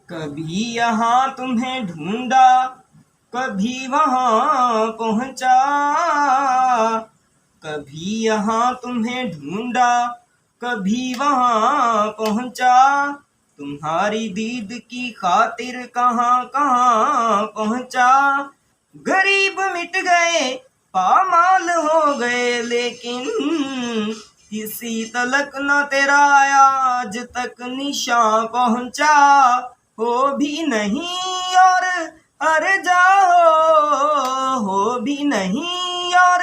कभी यहाँ तुम्हें ढूंढा, कभी वहाँ पहुँचा। कभी यहाँ तुम्हें ढूंढा, कभी वहाँ पहुँचा। तुम्हारी दीद की खातिर कहाँ कहाँ पहुँचा। गरीब मिट गए, पामाल हो गए, लेकिन किसी तलक न तेरा आज तक निशान पहुँचा। हो भी नहीं और हर जाओ, हो भी नहीं और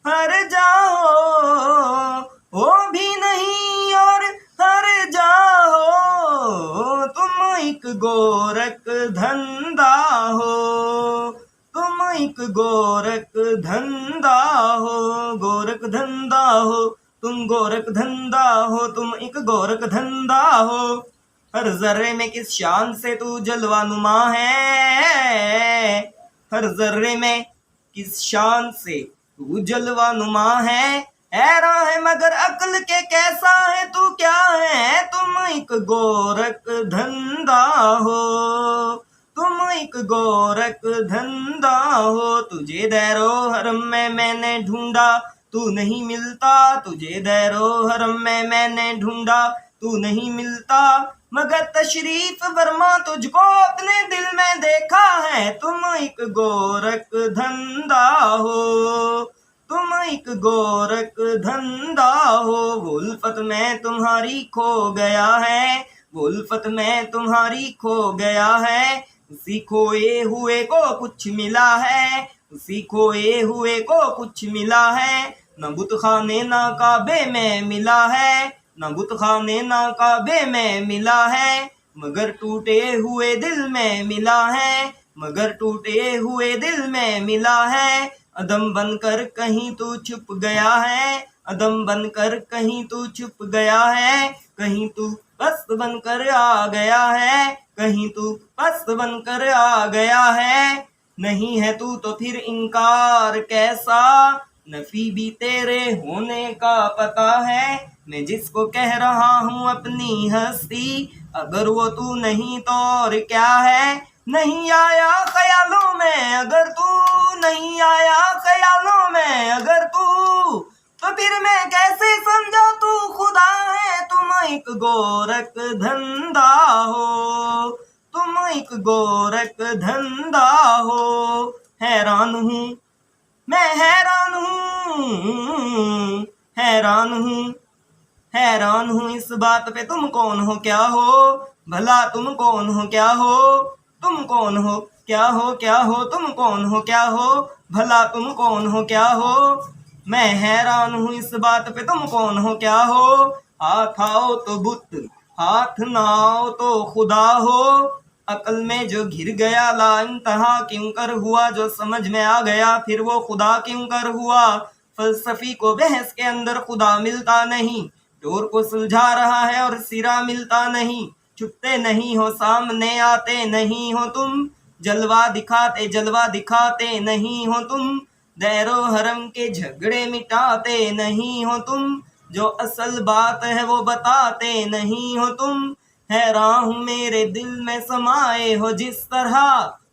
हर जाओ, हो भी नहीं और हर जाओ। तुम एक गोरख धंधा हो, तुम एक गोरख धंधा हो, गोरख धंधा हो, तुम गोरख धंधा हो, तुम एक गोरख धंधा हो। हर जर्रे में किस शान से तू जलवानुमा है, हर जर्रे में किस शान से तू जलवानुमा है। हैरान है मगर अक्ल के कैसा है तू, क्या है तुम एक गोरख धंधा हो, तुम एक गोरख धंधा हो। तुझे दैरो हरम में मैंने ढूंढा, तू नहीं मिलता। तुझे दैरो हरम में मैंने ढूंढा, तू नहीं मिलता। मगर तशरीफ वर्मा तुझको अपने दिल में देखा है। तुम एक गोरख धंधा हो, तुम एक गोरख धंधा हो। उल्फत में तुम्हारी खो गया है, उल्फत में तुम्हारी खो गया है। उसी खोए हुए को कुछ मिला है, उसी खोए हुए को कुछ मिला है। न बुत खाने ना काबे में मिला है, न बुत खाने ना काबे में मिला है। मगर टूटे हुए दिल में मिला है, मगर टूटे हुए दिल में मिला है। अदम बनकर कहीं तू छुप गया है, अदम बनकर कहीं तू छुप गया है। कहीं तू पस्त बनकर आ गया है, कहीं तू पस्त बनकर आ गया है। नहीं है तू तो फिर इनकार कैसा, नफी भी तेरे होने का पता है। मैं जिसको कह रहा हूँ अपनी हस्ती, अगर वो तू नहीं तो और क्या है। नहीं आया ख्यालों में अगर तू, नहीं आया ख्यालों में अगर तू, तो फिर मैं कैसे समझा तू खुदा है। तुम एक गोरख धंधा हो, तुम एक गोरख धंधा हो। हैरान हूँ मैं, हैरान हूँ, हैरान हूँ, हैरान हूँ इस बात पे तुम कौन हो क्या हो। भला तुम कौन हो क्या हो, तुम कौन हो क्या हो, क्या हो तुम कौन हो क्या हो। भला तुम कौन हो क्या हो। मैं हैरान हूँ इस बात पे तुम कौन हो क्या हो। हाथ आओ तो बुत, हाथ ना आओ तो खुदा हो। अकल में जो घिर गया ला इंतहा क्यों कर हुआ, जो समझ में आ गया फिर वो खुदा क्यों कर हुआ। फलसफी को बहस के अंदर खुदा मिलता नहीं, डोर को सुलझा रहा है और सिरा मिलता नहीं। छुपते नहीं हो, सामने आते नहीं हो तुम, जलवा दिखाते नहीं हो तुम। दैरो हरम के झगड़े मिटाते नहीं हो तुम, जो असल बात है वो बताते नहीं हो तुम। हैरान हूँ मेरे दिल में समाए हो जिस तरह,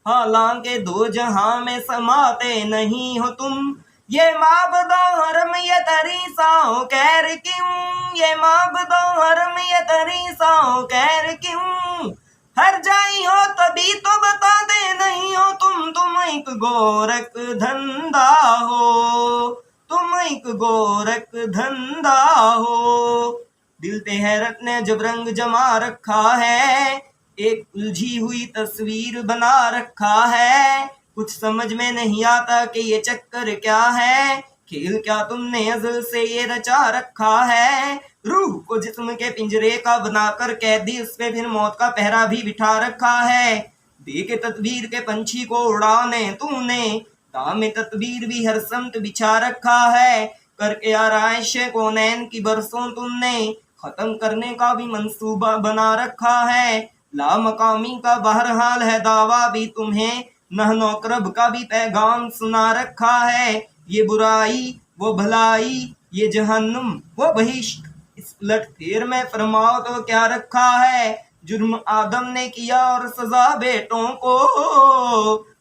हालांकि दो जहां में समाते नहीं हो तुम। ये माबदो हरम ये तरीसाओ कैर क्यों, ये माबदो हरम ये तरीसाओ कैर क्यों। हर जाई हो तभी तो बताते नहीं हो तुम एक गोरख धंधा हो, तुम एक गोरख धंधा हो। दिल पे हैरत ने जब रंग जमा रखा है, एक उलझी हुई तस्वीर बना रखा है। कुछ समझ में नहीं आता कि ये चक्कर क्या है, खेल क्या तुमने अज़ल से ये रचा रखा है। रूह को जिस्म के पिंजरे का बनाकर कैदी, उस पे फिर मौत का पहरा भी बिठा रखा है। दे के तदबीर के पंछी को उड़ाने तूने, दाम तदबीर भी हर समत बिछा रखा है। करके आराइश कौनैन की बरसों तुमने, खत्म करने का भी मंसूबा बना रखा है। लामकामी का बहरहाल है दावा भी तुम्हें, नहनो करब का भी पैगाम सुना रखा है। ये बुराई वो भलाई, ये जहन्नुम वो बहिश्त, इस उलट फेर में फरमाओ तो क्या रखा है। जुर्म आदम ने किया और सजा बेटों को,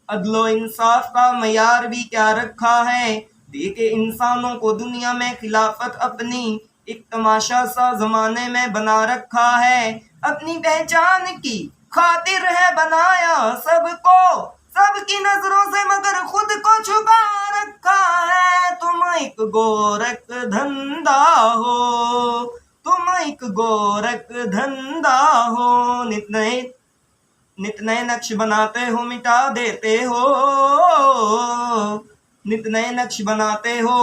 अदलो इंसाफ का मयार भी क्या रखा है, देके इंसानों को दुनिया में खिलाफत अपनी एक तमाशा सा जमाने में बना रखा है। अपनी पहचान की खातिर है बनाया सबको, सबकी नजरों से मगर खुद को छुपा रखा है। तुम एक गोरख धंधा हो, तुम एक गोरख धंधा हो, नित नए नक्श बनाते हो मिटा देते हो, नित नए नक्श बनाते हो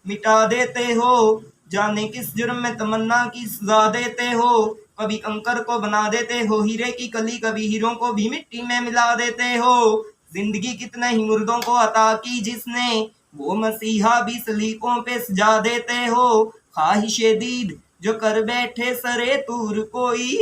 मिटा देते हो, जाने किस जुर्म में तमन्ना की सजा देते हो। कभी कंकर को बना देते हो हीरे की कली, कभी हीरों को भी मिट्टी में मिला देते हो। जिंदगी कितने ही मुर्दों को अता की जिसने, वो मसीहा भी सलीकों पे सजा देते हो। ख्वाहिशे दीद जो कर बैठे सरे तूर कोई,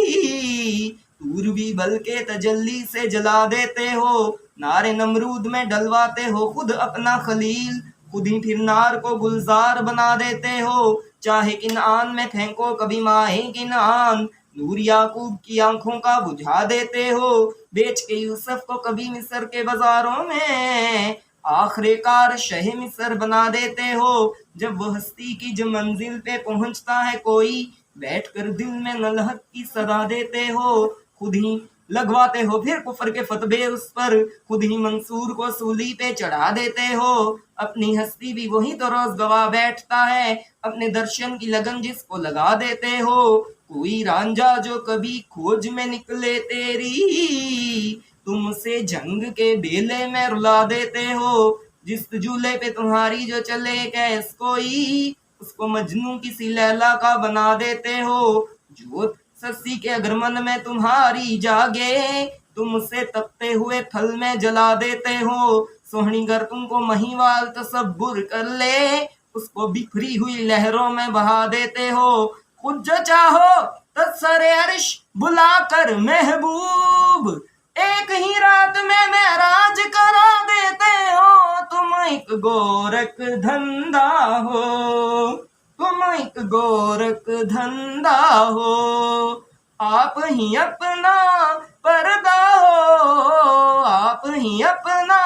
तूर भी बल के तजल्ली से जला देते हो। नारे नमरूद में डलवाते हो खुद अपना खलील, खुद ही फिर नार को गुलजार बना देते हो। चाहे किनान में फेंको कभी माहे किनान, नूर याकूब की आंखों का बुझा देते हो। बेच के यूसुफ को कभी मिस्र के बाजारों में आखिरकार शह मिस्र बना देते हो। जब वो हस्ती की जो मंजिल पे पहुंचता है कोई, बैठकर दिल में नलहत की सदा देते हो। खुद ही लगवाते हो फिर कुफर के फतबे उस पर, खुद ही मंसूर को सूली पे चढ़ा देते हो। अपनी हस्ती भी वही तो रोज गवा बैठता है, अपने दर्शन की लगन जिसको लगा देते हो। कोई रांझा जो कभी खोज में निकले तेरी, तुमसे जंग के बेले में रुला देते हो। जिस झूले पे तुम्हारी जो चले कैस कोई, उसको मजनू किसी लैला का बना देते हो। जोत सस्सी के अगर मन में तुम्हारी जागे, तुमसे तपते हुए थल में जला देते हो। सोहनी गर तुमको महीवाल तसब्बुर कर ले, उसको बिखरी हुई लहरों में बहा देते हो। खुद जो चाहो तत्सरे अर्श बुलाकर महबूब, एक ही रात में महराज करा देते हो। तुम एक गोरख धंधा हो, तुम एक गोरख धंधा हो, आप ही अपना पर्दा हो, आप ही अपना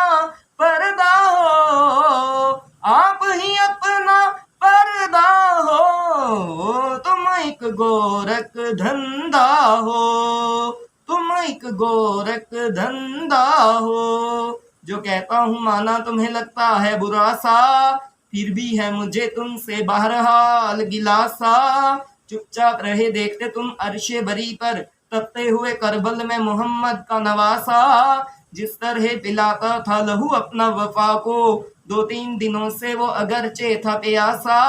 पर्दा हो, आप ही अपना पर्दा हो। तुम एक गोरख धंधा हो, तुम एक गोरख धंधा हो। जो कहता हूँ माना तुम्हें लगता है बुरा सा, फिर भी है मुझे तुमसे बहरहाल गिलासा। चुपचाप रहे देखते तुम अर्शे बरी पर, तपते हुए करबल में मोहम्मद का नवासा। जिस तरह पिलाता था लहू अपना वफा को, 2-3 दिनों से वो अगरचे था प्यासा।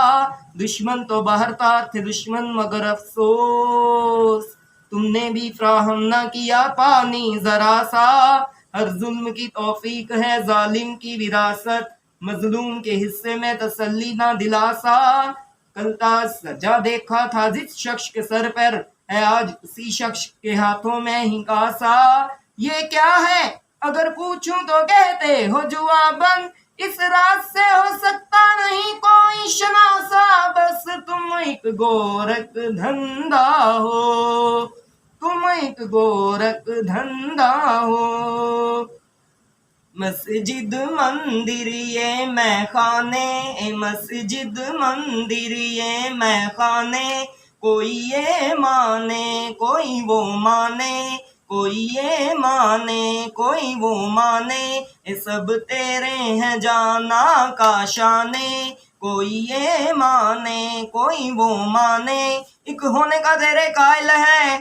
दुश्मन तो बहरता थे दुश्मन मगर अफसोस, तुमने भी फ्राहम न किया पानी जरा सा। हर जुल्म की तौफीक है जालिम की विरासत, मजलूम के हिस्से में तसल्ली ना दिलासा। कल ताज सजा देखा था जिस शख्स के सर पर, है आज उसी शख्स के हाथों में ही कासा। ये क्या है अगर पूछूं तो कहते हो जुआबन, इस रात से हो सकता नहीं कोई शनासा। बस तुम एक गोरख धंधा हो, तुम एक गोरख धंधा हो। मस्जिद मंदिर ये मैखाने, मस्जिद मंदिर ये मैखाने, कोई ये माने कोई वो माने, कोई ये माने कोई वो माने, ये सब तेरे हैं जाना का शाने। कोई ये माने कोई वो माने, एक होने का तेरे कायल है,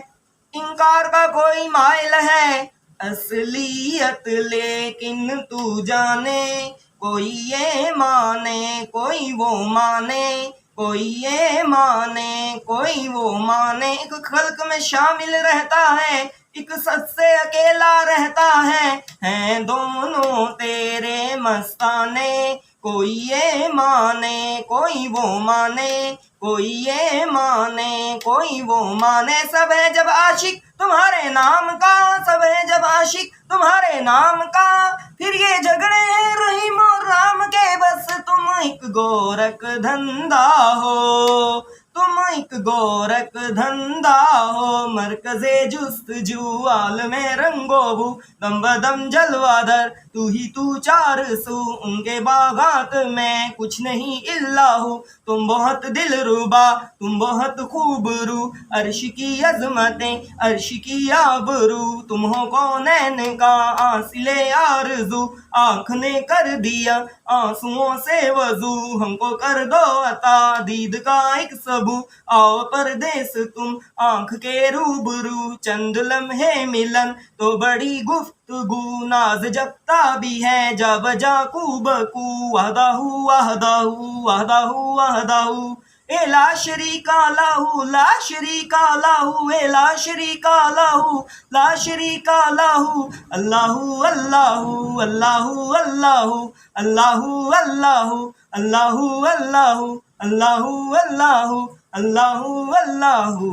इनकार का कोई माइल है। असलियत लेकिन तू जाने, कोई ये माने कोई वो माने, कोई ये माने कोई वो माने। एक खल्क में शामिल रहता है, एक सच से अकेला रहता है दोनों तेरे मस्ताने। कोई ये माने कोई वो माने, कोई ये माने कोई वो माने। सब है जब आशिक तुम्हारे नाम का, सब है जब आशिक तुम्हारे नाम का, फिर ये झगड़े हैं रहीम और राम के। बस तुम एक गोरख धंधा हो, तुम एक गोरख धंधा हो, मरकज़े जुस्तजू आलम रंगोबू, दम बदम जलवादर तू ही तू चार सू, उनके बागात में कुछ नहीं इल्ला हूँ। तुम बहुत दिलरुबा तुम बहुत खूबरू, अर्श की अजमतें अर्श की आबरू, तुम हो कौनैन का आसिले आरज़ू, आँख ने कर दिया आंसुओं से वजू, हमको कर दो अता दीद का एक सबू, आओ परदेस तुम आँख के रूबरू, चंद लम्हे मिलन तो बड़ी गुफ्तगू, नाज जपता भी है जा बजा कूबकू, वहदाहू वहदाहू वहदाहू वहदाहू, ए ला शरीका लाहू ला शरीका लाहू, ए ला शरीका लाहू ला शरीका लाहू, अल्लाहू अल्लाहू अल्लाहू अल्लाहू अल्लाहू अल्लाहू अल्लाहू अल्लाहू अल्लाहू अल्लाहू अल्लाहू अल्लाहू।